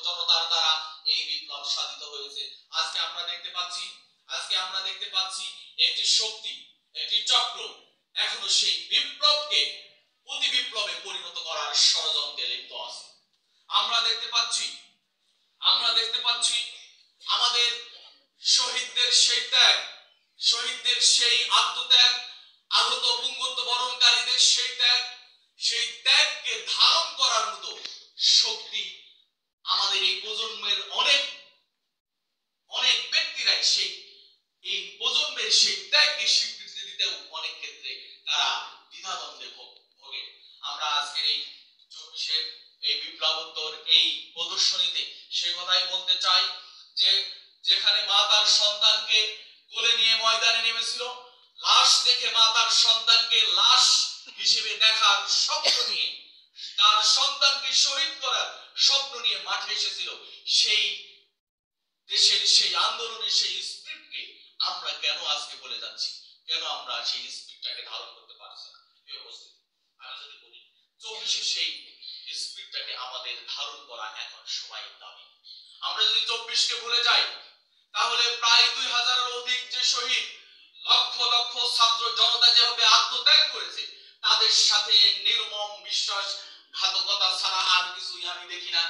জনতার দ্বারা এই বিপ্লব সাধিত হয়েছে। আজকে আমরা দেখতে পাচ্ছি একটি শক্তি, একটি চক্র এখনো সেই বিপ্লবকে প্রতি বিপ্লবে পরিণত করার ষড়যন্ত্রে লিপ্ত আছে। আমরা দেখতে পাচ্ছি আমাদের শহীদদের সেই ত্যাগ, শহীদদের সেই আত্মত্যাগ, আহত পুঙ্গত্ব বরণকারীদের সেই ত্যাগকে ধারণ করার মতো শক্তি আমাদের এই প্রজন্মের অনেক ব্যক্তিরাই এই প্রজন্মের সেই ত্যাগকে স্বীকৃতি দিতেও অনেক ক্ষেত্রে তারা দ্বিধাদ্বন্দ্বে ভোগে। আমরা আজকের এই 24-এর এই বিপ্লবোত্তর এই প্রদর্শনীতে সে কথাই বলতে চাই যে যেখানে মা তার সন্তানকে কোলে নিয়ে ময়দানে নেমেছিল, লাশ দেখে মা তার সন্তানকে লাশ হিসেবে দেখার স্বপ্ন নিয়ে, তার সন্তানকে শহীদ করার স্বপ্ন নিয়ে মাঠে এসেছিল, সেই দেশের সেই আন্দোলনের সেই স্পিরিটকে আমরা কেন আজকে বলে যাচ্ছি? কেন আমরা সেই স্পিরিটটাকে ধারণ করতে পারছি না? আমি যদি বলি 24-এর সেই স্পিরিটটাকে আমাদের ধারণ করা এখন সময়ের দাবি। আমরা যদি 24-কে ভুলে যাই তাহলে প্রায় 2000-এর অধিক যে শহীদ, লক্ষ লক্ষ ছাত্র জনতা যেভাবে আত্মত্যাগ করেছে, তাদের সাথে নির্মম বিশ্বাসঘাতকতা ছাড়া আর কিছুই আমি দেখি না।